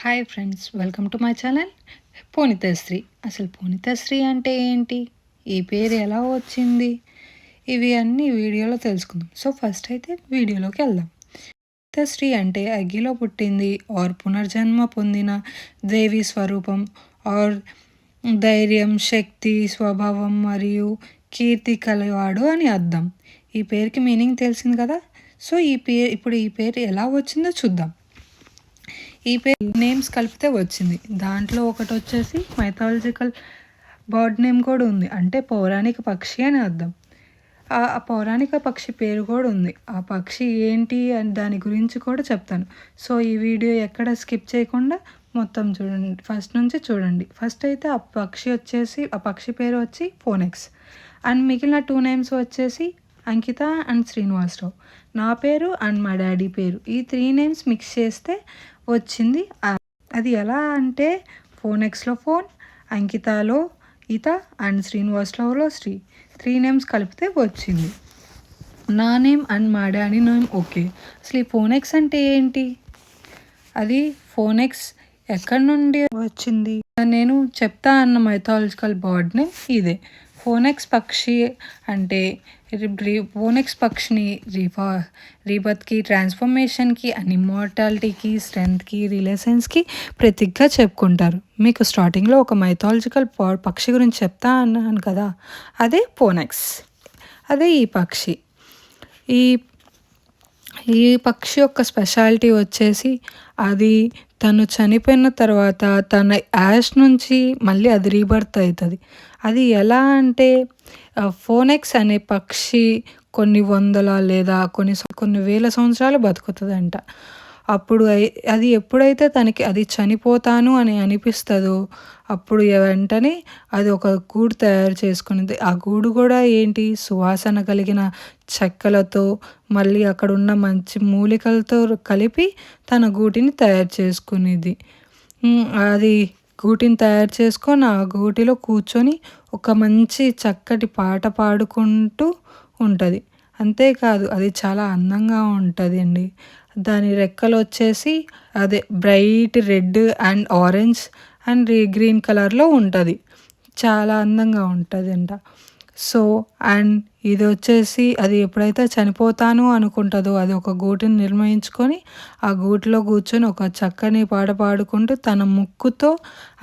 Hi friends, welcome to my channel Ponithasri. అసలు పోనితశ్రీ అంటే ఏంటి, ఈ పేరు ఎలా వచ్చింది, ఇవి అన్నీ వీడియోలో తెలుసుకుందాం. సో ఫస్ట్ అయితే వీడియోలోకి వెళ్దాం. పోనితశ్రీ అంటే అగ్గిలో పుట్టింది ఆర్ పునర్జన్మ పొందిన దేవి స్వరూపం ఆర్ ధైర్యం, శక్తి, స్వభావం మరియు కీర్తి కలవాడు అని అర్థం. ఈ పేరుకి మీనింగ్ తెలిసింది కదా. సో ఈ పేరు ఎలా వచ్చిందో చూద్దాం. ఈ పేరు నేమ్స్ కలిపితే వచ్చింది. దాంట్లో ఒకటి వచ్చేసి మైథాలజికల్ బర్డ్ నేమ్ కూడా ఉంది, అంటే పౌరాణిక పక్షి అని అర్థం. ఆ పౌరాణిక పక్షి పేరు కూడా ఉంది. ఆ పక్షి ఏంటి అని దాని గురించి కూడా చెప్తాను. సో ఈ వీడియో ఎక్కడ స్కిప్ చేయకుండా మొత్తం చూడండి, ఫస్ట్ నుంచి చూడండి. ఫస్ట్ అయితే ఆ పక్షి పేరు వచ్చి ఫోనెక్స్ అండ్ మిగిలిన 2 నేమ్స్ వచ్చేసి అంకిత అండ్ శ్రీనివాసరావు. నా పేరు అండ్ మా డాడీ పేరు, ఈ 3 నేమ్స్ మిక్స్ చేస్తే వచ్చింది. అది ఎలా అంటే ఫోనెక్స్లో ఫోన్, అంకితాలో ఈత అండ్ శ్రీనివాసరావులో శ్రీ, 3 నేమ్స్ కలిపితే వచ్చింది. నా నేమ్ అండ్ మా డాడీ నేమ్ ఓకే. అసలు ఈ ఫోనెక్స్ అంటే ఏంటి, అది ఫోనెక్స్ ఎక్కడి నుండి వచ్చింది నేను చెప్తా అన్న మైథాలజికల్ బర్డ్ నేమ్ ఇదే. ఫోనెక్స్ పక్షి అంటే ఫోనెక్స్ పక్షిని రీబర్త్కి, ట్రాన్స్ఫర్మేషన్కి అండ్ ఇమ్మోర్టాలిటీకి, స్ట్రెంగ్త్కి, రిలేషన్స్కి ప్రతీకగా చెప్పుకుంటారు. మీకు స్టార్టింగ్లో ఒక మైథాలజికల్ పక్షి గురించి చెప్తా అన్నాను కదా, అదే ఫోనెక్స్, అదే ఈ పక్షి. ఈ పక్షి యొక్క స్పెషాలిటీ వచ్చేసి అది తను చనిపోయిన తర్వాత తన యాష్ నుంచి మళ్ళీ అది రీబర్త్ అవుతుంది. అది ఎలా అంటే ఫోనెక్స్ అనే పక్షి కొన్ని వందల లేదా కొన్ని వేల సంవత్సరాలు బతుకుతుందంట. అప్పుడు అది ఎప్పుడైతే తనకి అది చనిపోతాను అని అనిపిస్తుందో అప్పుడు వెంటనే అది ఒక గూడు తయారు చేసుకునేది. ఆ గూడు కూడా ఏంటి, సువాసన కలిగిన చెక్కలతో మళ్ళీ అక్కడ ఉన్న మంచి మూలికలతో కలిపి తన గూటిని తయారు చేసుకునేది. అది గూటిని తయారు చేసుకొని ఆ గూటిలో కూర్చొని ఒక మంచి చక్కటి పాట పాడుకుంటూ ఉంటుంది. అంతేకాదు అది చాలా అందంగా ఉంటుంది అండి. దాని రెక్కలు వచ్చేసి అదే bright red and orange and green కలర్లో ఉంటుంది. చాలా అందంగా ఉంటుంది అంట. సో అండ్ ఇది వచ్చేసి అది ఎప్పుడైతే చనిపోతాను అనుకుంటుందో అది ఒక గూటిని నిర్మించుకొని ఆ గూటిలో కూర్చొని ఒక చక్కని పాట పాడుకుంటూ తన ముక్కుతో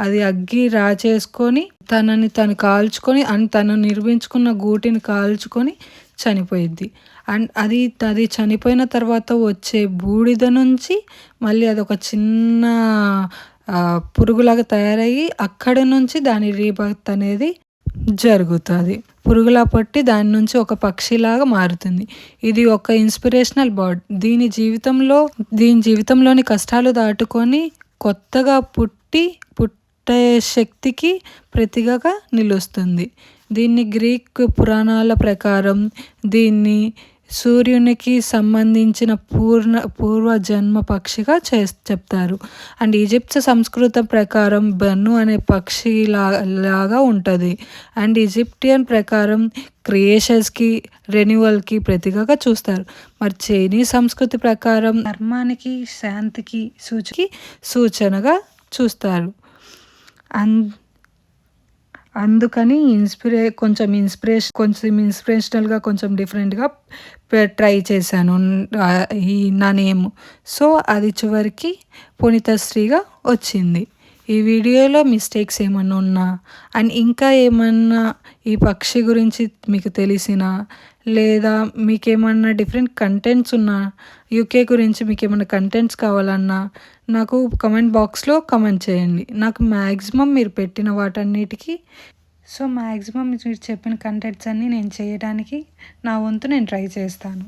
అది అగ్గి రాచేసుకొని తనని తను కాల్చుకొని అండ్ తను నిర్మించుకున్న గూటిని కాల్చుకొని చనిపోయిద్ది. అండ్ అది చనిపోయిన తర్వాత వచ్చే బూడిద నుంచి మళ్ళీ అది ఒక చిన్న పురుగులాగా తయారయ్యి అక్కడి నుంచి దాని రీబర్త్ అనేది జరుగుతుంది. పురుగులా పట్టి దాని నుంచి ఒక పక్షిలాగా మారుతుంది. ఇది ఒక ఇన్స్పిరేషనల్ బర్డ్. దీని జీవితంలోని కష్టాలు దాటుకొని కొత్తగా పుట్టే శక్తికి ప్రతీకగా నిలుస్తుంది. దీన్ని గ్రీక్ పురాణాల ప్రకారం దీన్ని సూర్యునికి సంబంధించిన పూర్వజన్మ పక్షిగా చెప్తారు. అండ్ ఈజిప్ట్ సంస్కృతం ప్రకారం బన్ను అనే పక్షి లాగా ఉంటుంది. అండ్ ఈజిప్టియన్ ప్రకారం క్రియేషన్స్కి, రెన్యువల్కి ప్రతీకగా చూస్తారు. మరి చైనీస్ సంస్కృతి ప్రకారం ధర్మానికి, శాంతికి సూచనగా చూస్తారు. అందుకని కొంచెం ఇన్స్పిరేషనల్గా కొంచెం డిఫరెంట్గా ట్రై చేశాను నా నేమ్. సో అది చివరికి పోనితశ్రీగా వచ్చింది. ఈ వీడియోలో మిస్టేక్స్ ఏమన్నా ఉన్నా అండ్ ఇంకా ఏమన్నా ఈ పక్షి గురించి మీకు తెలిసినా లేదా మీకేమన్నా డిఫరెంట్ కంటెంట్స్ ఉన్నా, యూకే గురించి మీకు ఏమైనా కంటెంట్స్ కావాలన్నా నాకు కమెంట్ బాక్స్లో కమెంట్ చేయండి. నాకు మ్యాక్సిమం మీరు పెట్టిన వాటన్నిటికీ మ్యాక్సిమం మీరు చెప్పిన కంటెంట్స్ అన్నీ నేను చేయడానికి నా వంతు నేను ట్రై చేస్తాను.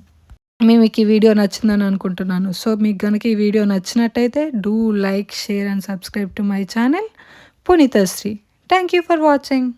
మీకు ఈ వీడియో నచ్చిందని అనుకుంటున్నాను. సో మీకు కనుక ఈ వీడియో నచ్చినట్టయితే do like, share and subscribe to my channel Ponithasri. Thank you for watching.